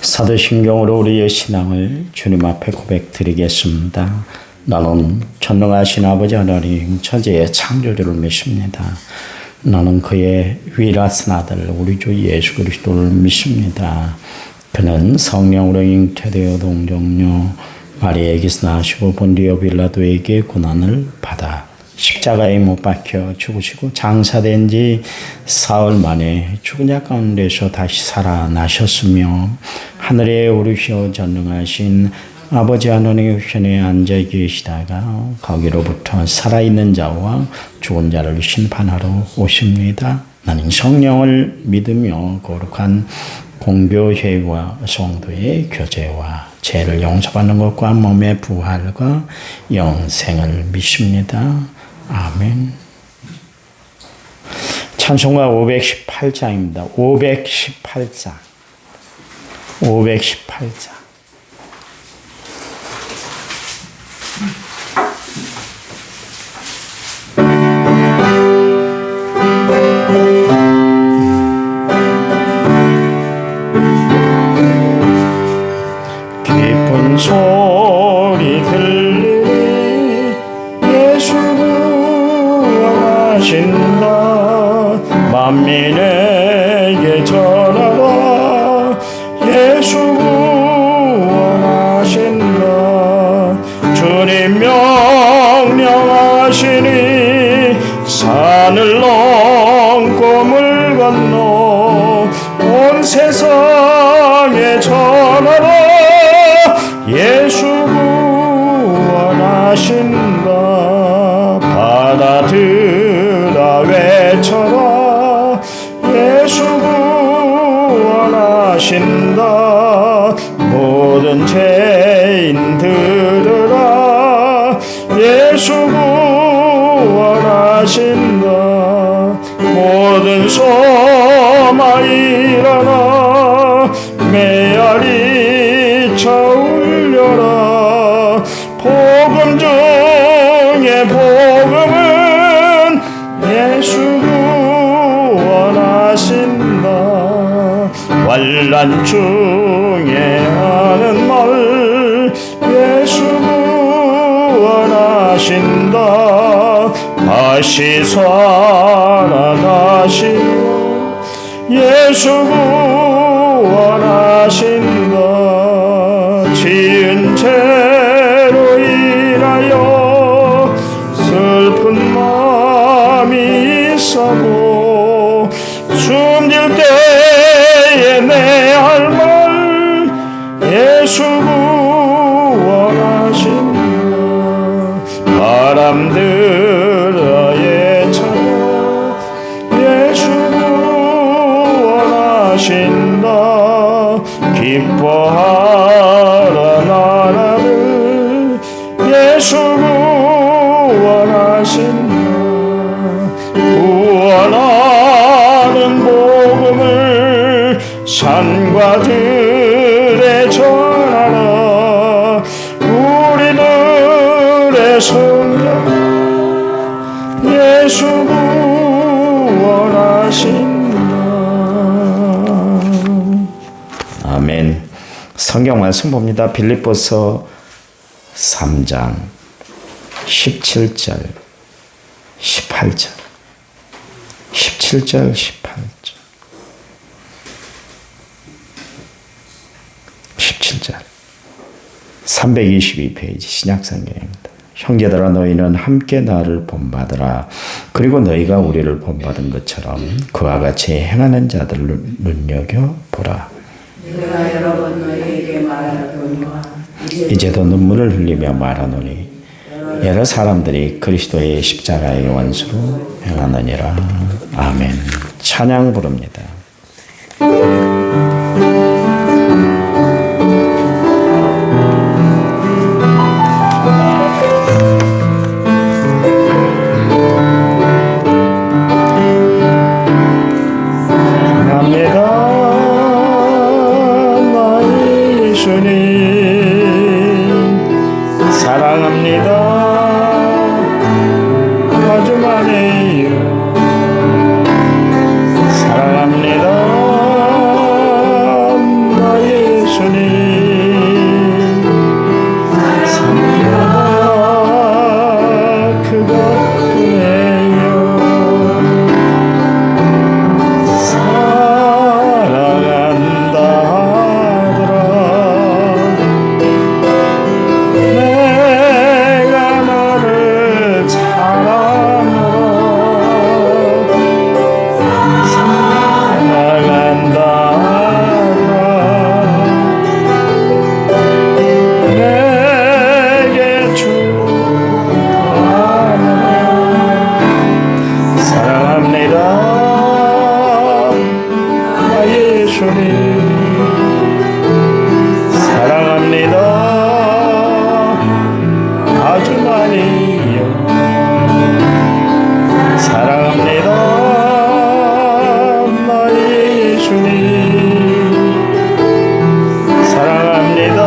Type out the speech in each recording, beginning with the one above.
사도신경으로 우리의 신앙을 주님 앞에 고백드리겠습니다. 나는 전능하신 아버지 하나님 천지의 창조주를 믿습니다. 나는 그의 위라신 아들 우리 주 예수 그리스도를 믿습니다. 그는 성령으로 잉태되어 동정녀 마리아에게서 나시고 본디오 빌라도에게 고난을 받아 십자가에 못 박혀 죽으시고 장사된 지 사흘 만에 죽은 자 가운데서 다시 살아나셨으며 하늘에 오르시어 전능하신 아버지 하나님의 우편에 앉아 계시다가 거기로부터 살아있는 자와 죽은 자를 심판하러 오십니다. 나는 성령을 믿으며 거룩한 공교회와 성도의 교제와 죄를 용서받는 것과 몸의 부활과 영생을 믿습니다. 아멘. 찬송가 518장입니다. 518장. 518장. 기쁜 소리 들리니 예수 구원하신다. 만민에게 전하라. 예수 구원하신다. 주님 명령하시니 산을 넘고 물 건너 온 세상에 전하라. 예수 구원하신다. 받아들아 외쳐라. 예수 구원하신다. 모든 죄인 들으라. 예수 구원하신다. 모든 소마 일어나 메아리 쳐 울려라. 복음 중에 복음은 예수 구원하신다. 환난 중에 하는 말 예수 구원하신다. 다시 살아나시오. 예수 구원하신다. 지은 죄로 인하여 슬픈 마음이 있어도 숨질 때에 내 할 말 예수 구원하신다. 바람들어의 차 예수 구원하신다. 기뻐하라 나라를 예수 구원하신다. 구원하는 복음을 산과 들에 전하라. 우리들의 성령 예수 구원하신다. 아멘. 성경 말씀 봅니다. 빌립보서 3장 17절 18절 17절 18절 17절 322페이지 신약성경입니다. 형제들아 너희는 함께 나를 본받으라. 그리고 너희가 우리를 본받은 것처럼 그와 같이 행하는 자들을 눈여겨보라. 내가 여러 번 너희에게 말하거니와 이제도 눈물을 흘리며 말하노니 여러 사람들이 그리스도의 십자가의 원수로 행하느니라. 아멘. 찬양 부릅니다. 사랑합니다. 아주 많이요. 사랑합니다. 나의 예수. 예수님 사랑하다 그것뿐이에요. 사랑한다 하더라 내가 너를 사랑하노라 사랑한다 내게 주옵소서 사랑합니다 나 예수님 사랑합니다 아주 많이요 사랑합니다 나 예수님 사랑합니다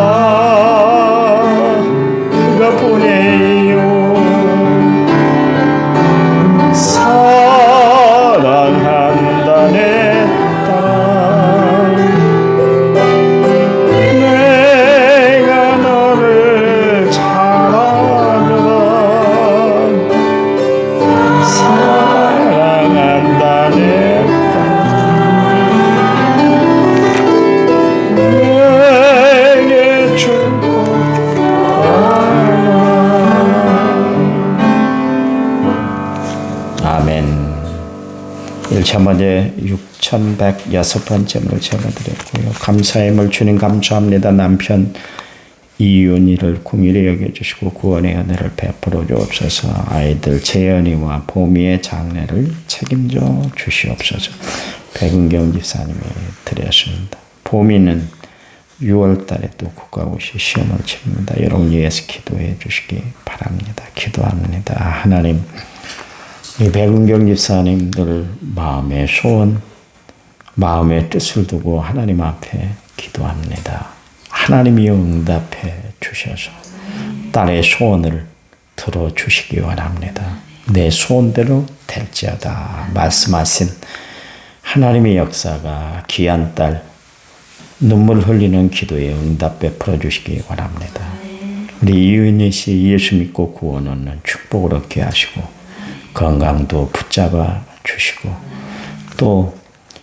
그것뿐이에요 사랑한다 내 딸아 내가 너를 사랑하노라 사랑한다 내 딸 내게 주옵소서 아멘. 1차번째 6106번째 제가드렸고요. 감사함을 주님 감사합니다. 남편 이윤이를 긍휼히 여겨주시고 구원의 은혜를 베풀어 주옵소서. 아이들 재현이와 보미의 장래를 책임져 주시옵소서. 백은경 집사님이 드렸습니다. 보미는 6월 달에 또 국가고시 시험을 칩니다. 여러분 위해서 기도해 주시기 바랍니다. 기도합니다. 하나님 이 백은경 집사님들 마음의 소원, 마음의 뜻을 두고 하나님 앞에 기도합니다. 하나님이 응답해 주셔서 딸의 소원을 들어주시기 원합니다. 내 소원대로 될지어다 말씀하신 하나님의 역사가 귀한 딸 눈물 흘리는 기도에 응답 베풀어 주시기 원합니다. 우리 이은희 씨 예수 믿고 구원 얻는 축복을 얻게 하시고 건강도 붙잡아 주시고 또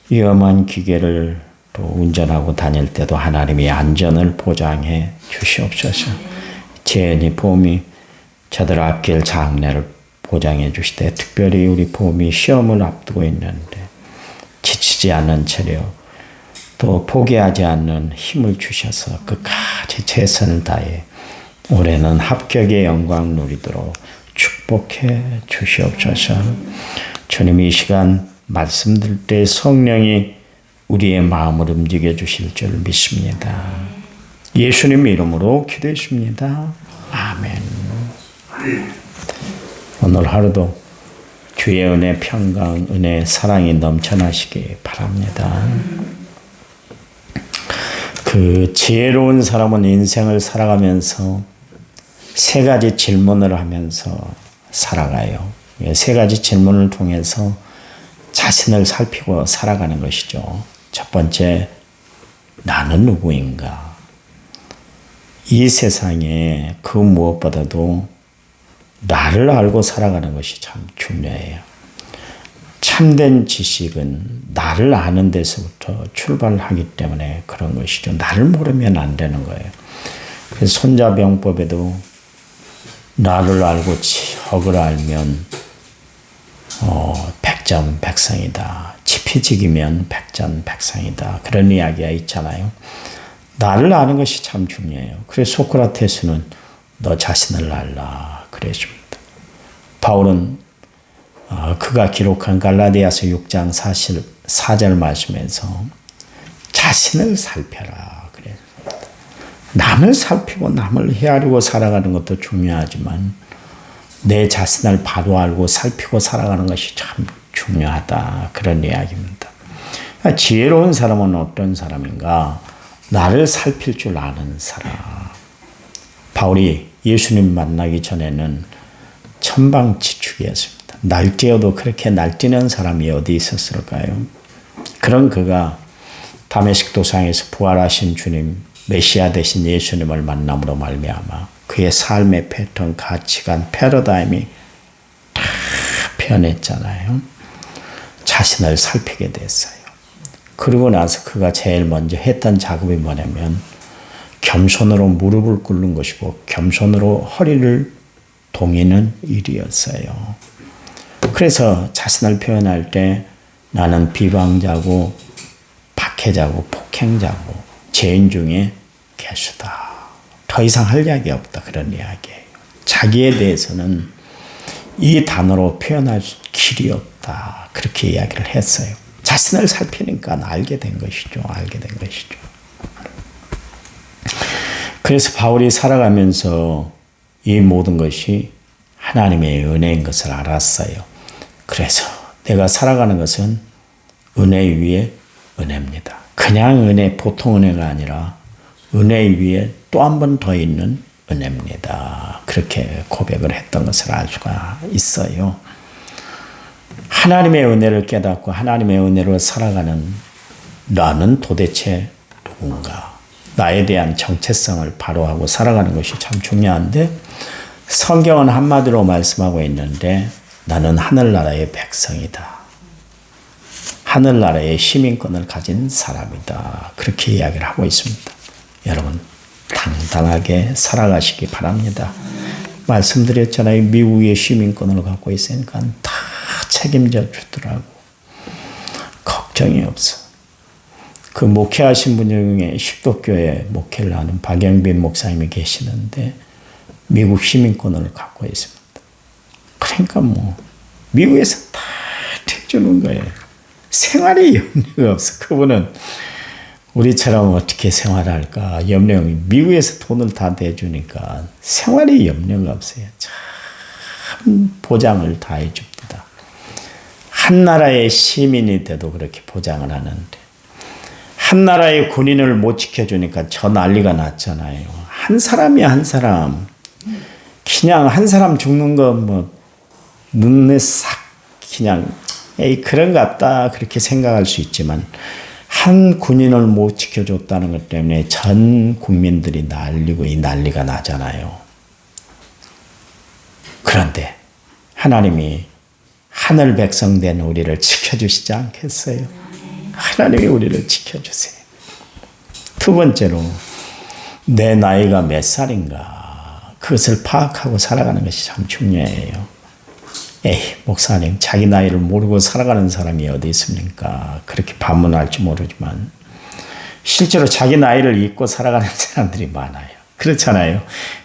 위험한 기계를 또 운전하고 다닐 때도 하나님이 안전을 보장해 주시옵소서. 재현이 봄이 저들 앞길 장래를 보장해 주시되 특별히 우리 봄이 시험을 앞두고 있는데 지치지 않는 체력 또 포기하지 않는 힘을 주셔서 끝까지 최선을 다해 올해는 합격의 영광 누리도록 축복해 주시옵소서. 주님 이 시간 말씀드릴 때 성령이 우리의 마음을 움직여 주실 줄 믿습니다. 예수님 이름으로 기도했습니다. 아멘. 오늘 하루도 주의 은혜, 평강, 은혜, 사랑이 넘쳐나시기 바랍니다. 그 지혜로운 사람은 인생을 살아가면서 세 가지 질문을 하면서 살아가요. 세 가지 질문을 통해서 자신을 살피고 살아가는 것이죠. 첫 번째, 나는 누구인가? 이 세상에 그 무엇보다도 나를 알고 살아가는 것이 참 중요해요. 참된 지식은 나를 아는 데서부터 출발하기 때문에 그런 것이죠. 나를 모르면 안 되는 거예요. 그래서 손자병법에도 나를 알고 척을 알면 백전백승이다. 지피지기면 백전백승이다. 그런 이야기가 있잖아요. 나를 아는 것이 참 중요해요. 그래서 소크라테스는 너 자신을 알라 그랬습니다. 바울은 그가 기록한 갈라디아서 6장 4절 말씀에서 자신을 살펴라 그랬습니다. 남을 살피고 남을 헤아리고 살아가는 것도 중요하지만 내 자신을 바로 알고 살피고 살아가는 것이 참 중요하다. 그런 이야기입니다. 지혜로운 사람은 어떤 사람인가? 나를 살필 줄 아는 사람. 바울이 예수님 만나기 전에는 천방지축이었습니다. 날뛰어도 그렇게 날뛰는 사람이 어디 있었을까요? 그런 그가 다메섹 도상에서 부활하신 주님 메시아 대신 예수님을 만남으로 말미암아 그의 삶의 패턴, 가치관, 패러다임이 다 변했잖아요. 자신을 살피게 됐어요. 그러고 나서 그가 제일 먼저 했던 작업이 뭐냐면 겸손으로 무릎을 꿇는 것이고 겸손으로 허리를 동이는 일이었어요. 그래서 자신을 표현할 때 나는 비방자고 박해자고 폭행자고 죄인 중에 개수다. 더 이상 할 이야기 없다. 그런 이야기예요. 자기에 대해서는 이 단어로 표현할 길이 없다. 그렇게 이야기를 했어요. 자신을 살피니까 알게 된 것이죠. 알게 된 것이죠. 그래서 바울이 살아가면서 이 모든 것이 하나님의 은혜인 것을 알았어요. 그래서 내가 살아가는 것은 은혜 위에 은혜입니다. 그냥 은혜, 보통 은혜가 아니라 은혜 위에 또 한 번 더 있는 은혜입니다. 그렇게 고백을 했던 것을 알 수가 있어요. 하나님의 은혜를 깨닫고 하나님의 은혜로 살아가는 나는 도대체 누군가? 나에 대한 정체성을 바로하고 살아가는 것이 참 중요한데 성경은 한마디로 말씀하고 있는데 나는 하늘나라의 백성이다. 하늘나라의 시민권을 가진 사람이다. 그렇게 이야기를 하고 있습니다. 여러분 당당하게 살아가시기 바랍니다. 말씀드렸잖아요. 미국의 시민권을 갖고 있으니까 다 책임져 주더라고. 걱정이 없어. 그 목회하신 분 중에 십도교회 목회를 하는 박영빈 목사님이 계시는데 미국 시민권을 갖고 있습니다. 그러니까 뭐 미국에서 다 해주는 거예요. 생활에 염려가 없어. 그분은 우리처럼 어떻게 생활할까 염려. 미국에서 돈을 다 대주니까 생활에 염려가 없어요. 참 보장을 다 해줍니다. 한 나라의 시민이 돼도 그렇게 보장을 하는데 한 나라의 군인을 못 지켜주니까 저 난리가 났잖아요. 한 사람이 한 사람 그냥 한 사람 죽는 거 뭐 눈에 싹 그냥 에이 그런갑다 그렇게 생각할 수 있지만 한 군인을 못 지켜줬다는 것 때문에 전 국민들이 난리고 이 난리가 나잖아요. 그런데 하나님이 하늘 백성 된 우리를 지켜주시지 않겠어요? 하나님이 우리를 지켜주세요. 두 번째로 내 나이가 몇 살인가 그것을 파악하고 살아가는 것이 참 중요해요. 에이 목사님 자기 나이를 모르고 살아가는 사람이 어디 있습니까? 그렇게 반문할지 모르지만 실제로 자기 나이를 잊고 살아가는 사람들이 많아요. 그렇잖아요.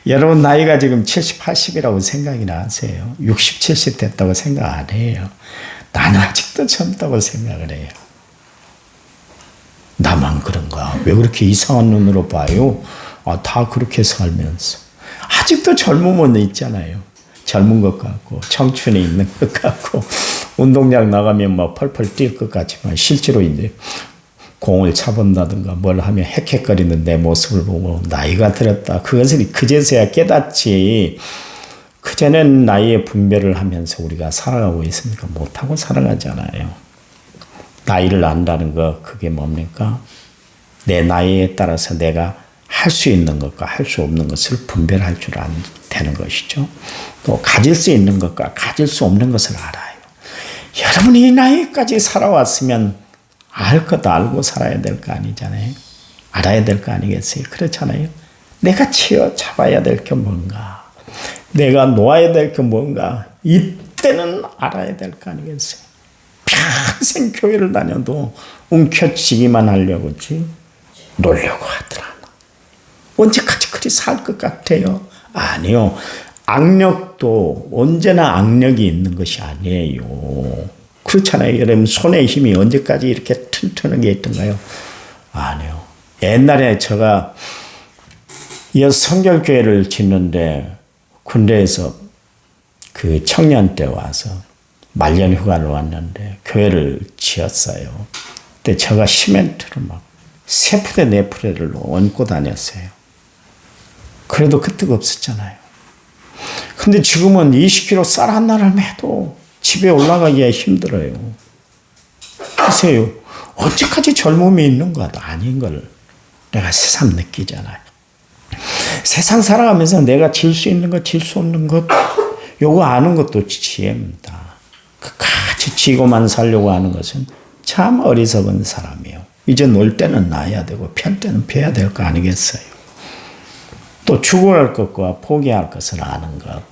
여러분 나이가 지금 70, 80이라고 생각이나 하세요. 60, 70 됐다고 생각 안 해요. 나는 아직도 젊다고 생각을 해요. 나만 그런가? 왜 그렇게 이상한 눈으로 봐요? 다 그렇게 살면서 아직도 젊으면 있잖아요. 젊은 것 같고 청춘이 있는 것 같고 운동장 나가면 막 펄펄 뛸 것 같지만 실제로 이제 공을 차본다든가 뭘 하면 헥헥거리는 내 모습을 보고 나이가 들었다. 그것을 그제서야 깨닫지. 그전엔 나이의 분별을 하면서 우리가 살아가고 있으니까 못하고 살아가잖아요. 나이를 안다는 거 그게 뭡니까? 내 나이에 따라서 내가 할 수 있는 것과 할 수 없는 것을 분별할 줄 아는 되는 것이죠. 또 가질 수 있는 것과 가질 수 없는 것을 알아요. 여러분이 이 나이까지 살아왔으면 알 것 알고 살아야 될 거 아니잖아요. 알아야 될 거 아니겠어요? 그렇잖아요. 내가 치어 잡아야 될 게 뭔가, 내가 놓아야 될 게 뭔가 이때는 알아야 될 거 아니겠어요. 평생 교회를 다녀도 움켜쥐기만 하려고 지 놀려고 하더라. 언제까지 그리 살 것 같아요? 아니요. 악력도 언제나 악력이 있는 것이 아니에요. 그렇잖아요. 여러분 손의 힘이 언제까지 이렇게 튼튼하게 있던가요? 아니요. 옛날에 제가 이 성결교회를 짓는데 군대에서 그 청년 때 와서 말년 휴가를 왔는데 교회를 지었어요. 근데 제가 시멘트를 막 3푸대 4푸대를 얹고 다녔어요. 그래도 그 뜻 없었잖아요. 근데 지금은 20kg 쌀 하나를 매도 집에 올라가기가 힘들어요. 보세요. 언제까지 젊음이 있는 것 아닌 걸 내가 새삼 느끼잖아요. 세상 살아가면서 내가 질 수 있는 것, 질 수 없는 것, 요거 아는 것도 지혜입니다. 끝까지 지고만 살려고 하는 것은 참 어리석은 사람이에요. 이제 놀 때는 놔야 되고 펼 때는 펴야 될 거 아니겠어요. 또 죽어갈 것과 포기할 것을 아는 것.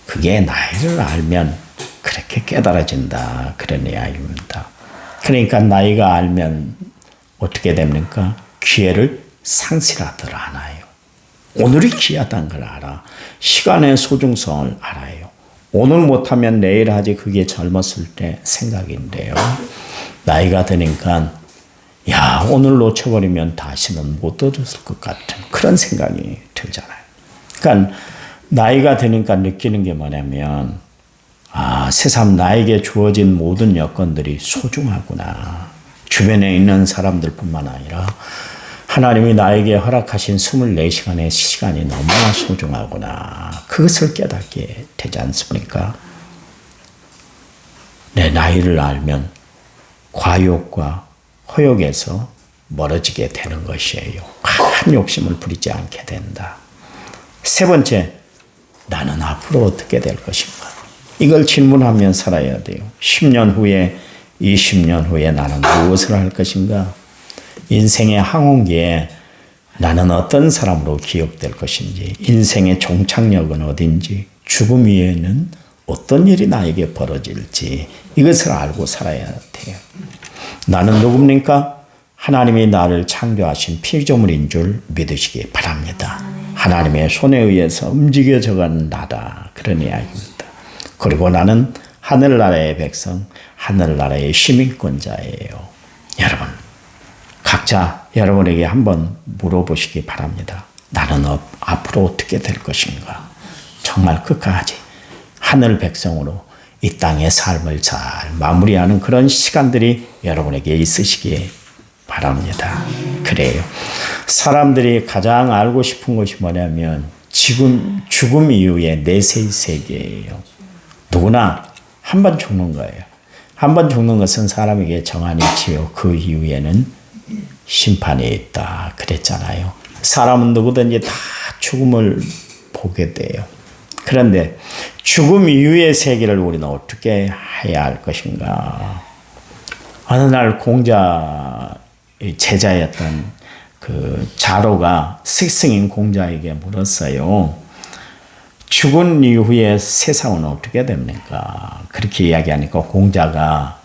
그게 나이를 알면 그렇게 깨달아진다. 그런 이야기입니다. 그러니까 나이가 알면 어떻게 됩니까? 기회를 상실하들 않아요. 오늘이 귀하다는 걸 알아. 시간의 소중성을 알아요. 오늘 못하면 내일 하지, 그게 젊었을 때 생각인데요. 나이가 드니까 야, 오늘 놓쳐버리면 다시는 못 얻었을 것 같은 그런 생각이 들잖아요. 그러니까 나이가 드니까 느끼는 게 뭐냐면 새삼 나에게 주어진 모든 여건들이 소중하구나. 주변에 있는 사람들뿐만 아니라 하나님이 나에게 허락하신 24시간의 시간이 너무나 소중하구나. 그것을 깨닫게 되지 않습니까? 내 나이를 알면 과욕과 허욕에서 멀어지게 되는 것이에요. 큰 욕심을 부리지 않게 된다. 세 번째, 나는 앞으로 어떻게 될 것인가? 이걸 질문하면 살아야 돼요. 10년 후에, 20년 후에 나는 무엇을 할 것인가? 인생의 항원기에 나는 어떤 사람으로 기억될 것인지, 인생의 종착역은 어딘지, 죽음 이후에는 어떤 일이 나에게 벌어질지, 이것을 알고 살아야 돼요. 나는 누굽니까? 하나님이 나를 창조하신 피조물인 줄 믿으시기 바랍니다. 하나님의 손에 의해서 움직여져가는 나다. 그런 이야기입니다. 그리고 나는 하늘나라의 백성, 하늘나라의 시민권자예요. 여러분, 각자 여러분에게 한번 물어보시기 바랍니다. 나는 앞으로 어떻게 될 것인가? 정말 끝까지 하늘 백성으로 이 땅의 삶을 잘 마무리하는 그런 시간들이 여러분에게 있으시기에 바랍니다. 그래요. 사람들이 가장 알고 싶은 것이 뭐냐면 죽음 이후의 내세의 세계예요. 누구나 한 번 죽는 거예요. 한 번 죽는 것은 사람에게 정한이 있지요. 그 이후에는 심판이 있다. 그랬잖아요. 사람은 누구든지 다 죽음을 보게 돼요. 그런데 죽음 이후의 세계를 우리는 어떻게 해야 할 것인가? 어느 날 공자의 제자였던 그 자로가 스승인 공자에게 물었어요. 죽은 이후에 세상은 어떻게 됩니까? 그렇게 이야기하니까 공자가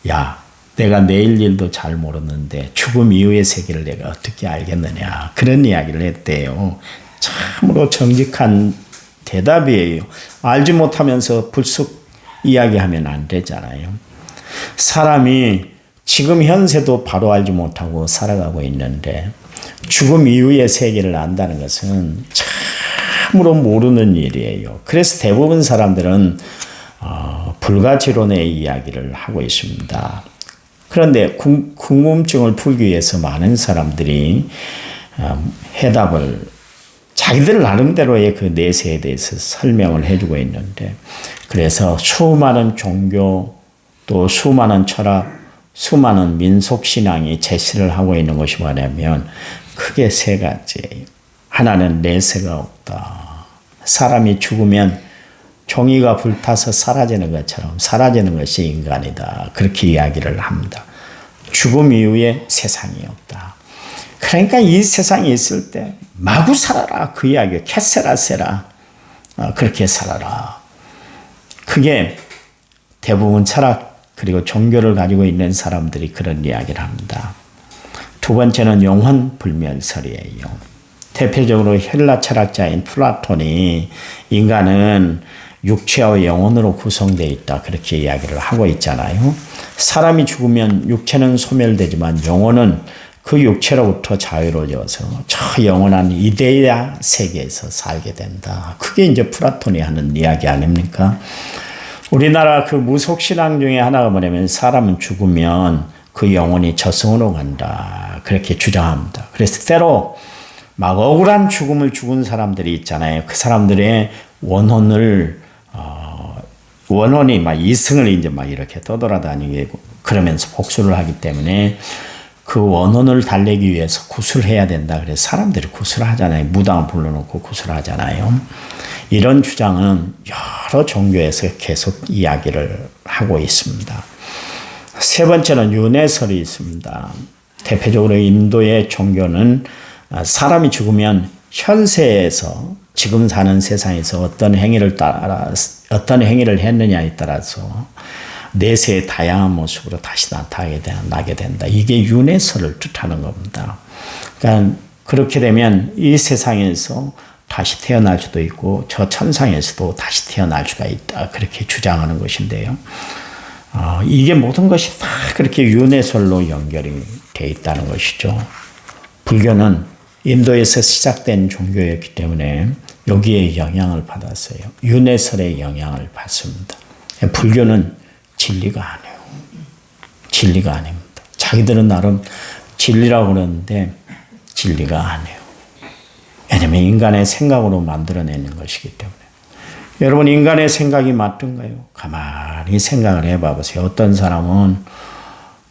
야, 내가 내일 일도 잘 모르는데 죽음 이후의 세계를 내가 어떻게 알겠느냐. 그런 이야기를 했대요. 참으로 정직한 대답이에요. 알지 못하면서 불쑥 이야기하면 안 되잖아요. 사람이 지금 현세도 바로 알지 못하고 살아가고 있는데 죽음 이후의 세계를 안다는 것은 참으로 모르는 일이에요. 그래서 대부분 사람들은 불가지론의 이야기를 하고 있습니다. 그런데 궁금증을 풀기 위해서 많은 사람들이 해답을 자기들 나름대로의 그 내세에 대해서 설명을 해주고 있는데, 그래서 수많은 종교 또 수많은 철학, 수많은 민속신앙이 제시를 하고 있는 것이 뭐냐면 크게 세 가지예요. 하나는 내세가 없다. 사람이 죽으면 종이가 불타서 사라지는 것처럼 사라지는 것이 인간이다. 그렇게 이야기를 합니다. 죽음 이후에 세상이 없다. 그러니까 이 세상에 있을 때 마구 살아라. 그 이야기예요. 캐세라세라. 그렇게 살아라. 그게 대부분 철학 그리고 종교를 가지고 있는 사람들이 그런 이야기를 합니다. 두 번째는 영혼 불멸설이에요. 대표적으로 헬라 철학자인 플라톤이 인간은 육체와 영혼으로 구성되어 있다. 그렇게 이야기를 하고 있잖아요. 사람이 죽으면 육체는 소멸되지만 영혼은 그 육체로부터 자유로워져서 저 영원한 이데아 세계에서 살게 된다. 그게 이제 플라톤이 하는 이야기 아닙니까? 우리나라 그 무속신앙 중에 하나가 뭐냐면 사람은 죽으면 그 영혼이 저승으로 간다. 그렇게 주장합니다. 그래서 때로 막 억울한 죽음을 죽은 사람들이 있잖아요. 그 사람들의 원혼이 막 이승을 이제 막 이렇게 떠돌아다니고 그러면서 복수를 하기 때문에 그 원혼을 달래기 위해서 구술해야 된다. 그래서 사람들이 구술하잖아요. 무당 불러놓고 구술하잖아요. 이런 주장은 여러 종교에서 계속 이야기를 하고 있습니다. 세 번째는 윤회설이 있습니다. 대표적으로 인도의 종교는 사람이 죽으면 현세에서 지금 사는 세상에서 어떤 행위를 했느냐에 따라서 내세의 다양한 모습으로 다시 나타나게 된다. 이게 윤회설을 뜻하는 겁니다. 그러니까 그렇게 되면 이 세상에서 다시 태어날 수도 있고 저 천상에서도 다시 태어날 수가 있다. 그렇게 주장하는 것인데요. 이게 모든 것이 다 그렇게 윤회설로 연결이 되어 있다는 것이죠. 불교는 인도에서 시작된 종교였기 때문에 여기에 영향을 받았어요. 윤회설의 영향을 받습니다. 불교는 진리가 아니에요. 진리가 아닙니다. 자기들은 나름 진리라고 그러는데 진리가 아니에요. 왜냐하면 인간의 생각으로 만들어내는 것이기 때문에. 여러분 인간의 생각이 맞던가요? 가만히 생각을 해봐보세요. 어떤 사람은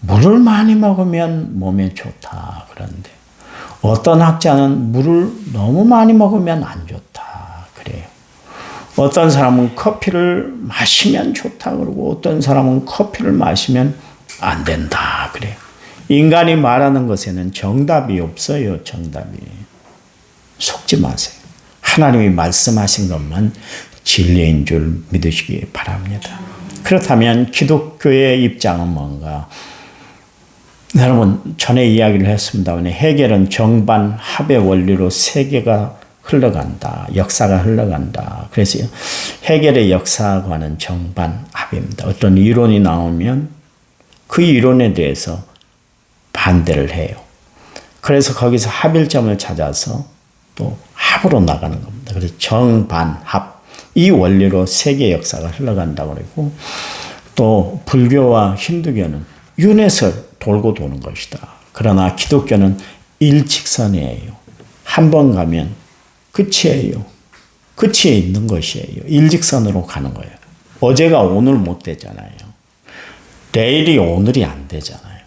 물을 많이 먹으면 몸에 좋다 그러는데 어떤 학자는 물을 너무 많이 먹으면 안 좋다 그래요. 어떤 사람은 커피를 마시면 좋다 그러고 어떤 사람은 커피를 마시면 안 된다 그래요. 인간이 말하는 것에는 정답이 없어요. 정답이. 속지 마세요. 하나님이 말씀하신 것만 진리인 줄 믿으시기 바랍니다. 그렇다면 기독교의 입장은 뭔가? 여러분 전에 이야기를 했습니다만 해겔은 정반합의 원리로 세계가 흘러간다. 역사가 흘러간다. 그래서 해겔의 역사관은 정반합입니다. 어떤 이론이 나오면 그 이론에 대해서 반대를 해요. 그래서 거기서 합일점을 찾아서 또 합으로 나가는 겁니다. 그래서 정반합. 이 원리로 세계 역사가 흘러간다고 그러고 또 불교와 힌두교는 윤회설 돌고 도는 것이다. 그러나 기독교는 일직선이에요. 한 번 가면 끝이에요. 끝이 있는 것이에요. 일직선으로 가는 거예요. 어제가 오늘 못 되잖아요. 내일이 오늘이 안 되잖아요.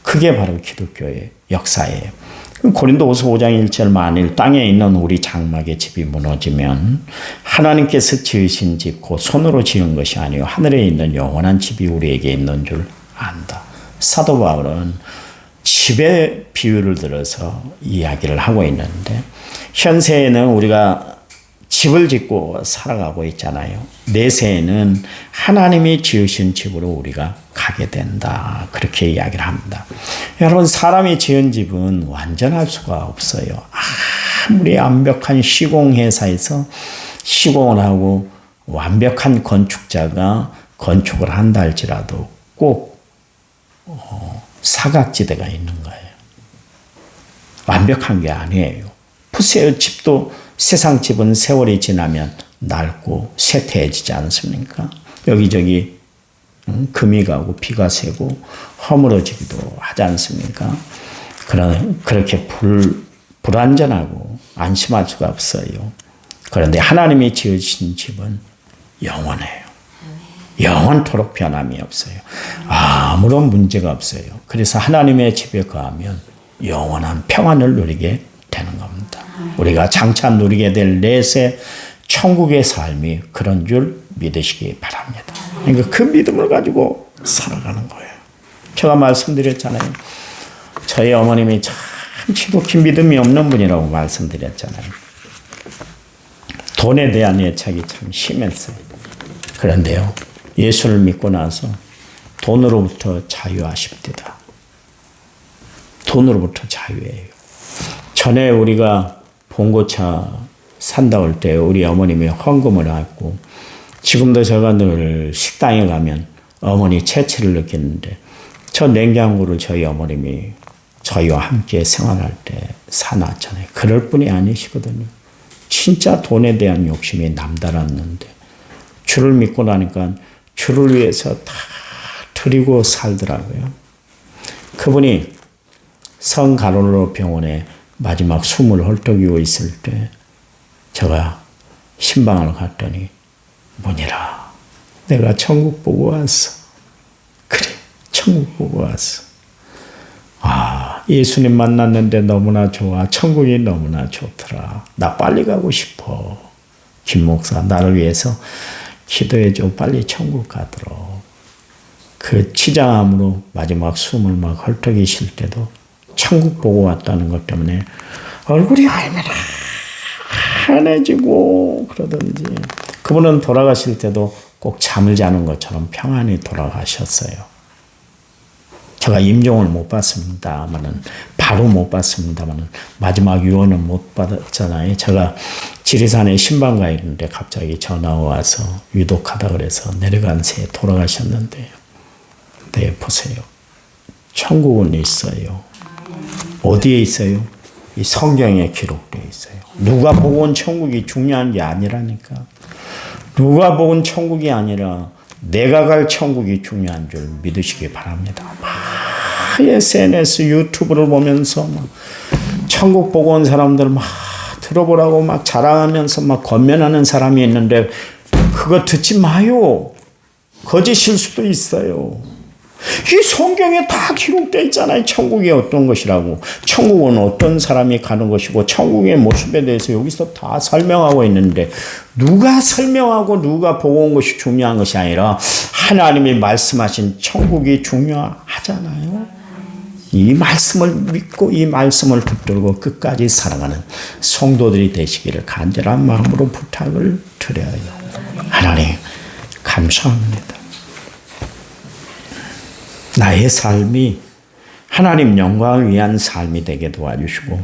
그게 바로 기독교의 역사예요. 고린도후서 5장 1절 만일 땅에 있는 우리 장막의 집이 무너지면 하나님께서 지으신 집 곧 손으로 지은 것이 아니요 하늘에 있는 영원한 집이 우리에게 있는 줄 안다. 사도 바울은 집의 비유를 들어서 이야기를 하고 있는데 현세에는 우리가 집을 짓고 살아가고 있잖아요. 내세에는 하나님이 지으신 집으로 우리가 가게 된다. 그렇게 이야기를 합니다. 여러분 사람이 지은 집은 완전할 수가 없어요. 아무리 완벽한 시공회사에서 시공을 하고 완벽한 건축자가 건축을 한다 할지라도 꼭 사각지대가 있는 거예요. 완벽한 게 아니에요. 보세요. 집도 세상 집은 세월이 지나면 낡고 쇠퇴해지지 않습니까? 여기저기 금이 가고 비가 새고 허물어지기도 하지 않습니까? 그렇게 불안전하고 안심할 수가 없어요. 그런데 하나님이 지으신 집은 영원해요. 영원토록 변함이 없어요. 아무런 문제가 없어요. 그래서 하나님의 집에 거하면 영원한 평안을 누리게 되는 겁니다. 우리가 장차 누리게 될 내세 천국의 삶이 그런 줄 믿으시기 바랍니다. 그러니까 그 믿음을 가지고 살아가는 거예요. 제가 말씀드렸잖아요. 저희 어머님이 참 지독히 믿음이 없는 분이라고 말씀드렸잖아요. 돈에 대한 애착이 참 심했어요. 그런데요. 예수를 믿고 나서 돈으로부터 자유하십니다. 돈으로부터 자유예요. 전에 우리가 봉고차 산다 올 때 우리 어머님이 헌금을 하고 지금도 제가 늘 식당에 가면 어머니 채취를 느끼는데 저 냉장고를 저희 어머님이 저희와 함께 생활할 때 사놨잖아요. 그럴 뿐이 아니시거든요. 진짜 돈에 대한 욕심이 남달랐는데 주를 믿고 나니까 주를 위해서 다 드리고 살더라고요. 그분이 성 가롤로 병원에 마지막 숨을 헐떡이고 있을 때 제가 신방을 갔더니 뭐니라 내가 천국 보고 왔어. 그래 천국 보고 왔어. 예수님 만났는데 너무나 좋아. 천국이 너무나 좋더라. 나 빨리 가고 싶어. 김 목사 나를 위해서 기도해줘. 빨리 천국 가도록. 그 치장암으로 마지막 숨을 막 헐떡이 쉴 때도 천국 보고 왔다는 것 때문에 얼굴이 얼마나 환해지고 그러든지. 그분은 돌아가실 때도 꼭 잠을 자는 것처럼 평안히 돌아가셨어요. 제가 임종을 못 봤습니다만은, 바로 못 봤습니다만은, 마지막 유언은 못 받았잖아요. 제가 지리산에 신방가 있는데 갑자기 전화가 와서 유독하다 그래서 내려간 새에 돌아가셨는데요. 네, 보세요. 천국은 있어요. 어디에 있어요? 이 성경에 기록되어 있어요. 누가 보고 온 천국이 중요한 게 아니라니까. 누가 보고 온 천국이 아니라 내가 갈 천국이 중요한 줄 믿으시기 바랍니다. 막 SNS, 유튜브를 보면서 막 천국 보고 온 사람들 막 들어보라고 막 자랑하면서 막 권면하는 사람이 있는데 그거 듣지 마요. 거짓일 수도 있어요. 이 성경에 다 기록되어 있잖아요. 천국이 어떤 것이라고. 천국은 어떤 사람이 가는 것이고 천국의 모습에 대해서 여기서 다 설명하고 있는데 누가 설명하고 누가 보고 온 것이 중요한 것이 아니라 하나님이 말씀하신 천국이 중요하잖아요. 이 말씀을 믿고 이 말씀을 붙들고 끝까지 살아가는 성도들이 되시기를 간절한 마음으로 부탁을 드려요. 하나님 감사합니다. 나의 삶이 하나님 영광을 위한 삶이 되게 도와주시고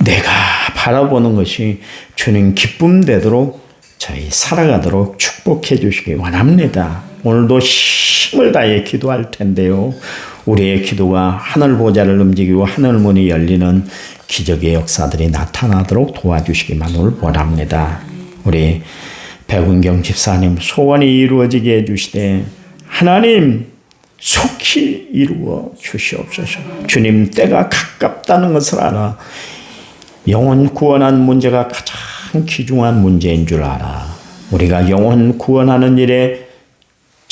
내가 바라보는 것이 주님 기쁨 되도록 저희 살아가도록 축복해 주시기 원합니다. 오늘도 힘을 다해 기도할 텐데요. 우리의 기도가 하늘 보좌를 움직이고 하늘 문이 열리는 기적의 역사들이 나타나도록 도와주시기만을 원합니다. 우리 백운경 집사님 소원이 이루어지게 해주시되 하나님 속히 이루어 주시옵소서. 주님 때가 가깝다는 것을 알아. 영혼 구원한 문제가 가장 귀중한 문제인 줄 알아. 우리가 영혼 구원하는 일에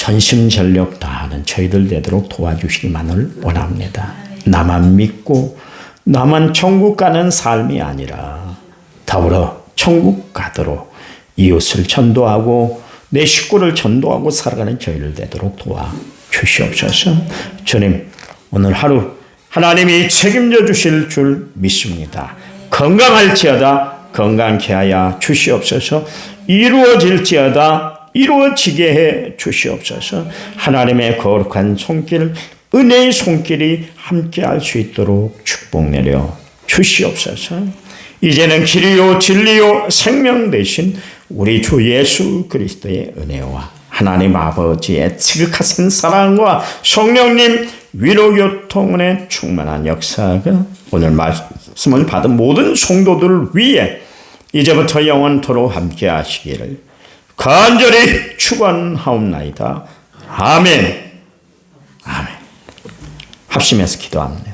전심전력 다하는 저희들 되도록 도와주시기만을 원합니다. 나만 믿고 나만 천국 가는 삶이 아니라 더불어 천국 가도록 이웃을 전도하고 내 식구를 전도하고 살아가는 저희들 되도록 도와주시옵소서. 주님 오늘 하루 하나님이 책임져 주실 줄 믿습니다. 건강할지어다 건강케 하여 주시옵소서. 이루어질지어다 이루어지게 해 주시옵소서. 하나님의 거룩한 손길 은혜의 손길이 함께할 수 있도록 축복 내려 주시옵소서. 이제는 길이요 진리요 생명 되신 우리 주 예수 그리스도의 은혜와 하나님 아버지의 지극하신 사랑과 성령님 위로교통의 충만한 역사가 오늘 말씀을 받은 모든 성도들을 위해 이제부터 영원토록 함께 하시기를 간절히 축원하옵나이다. 아멘. 아멘. 합심해서 기도합니다.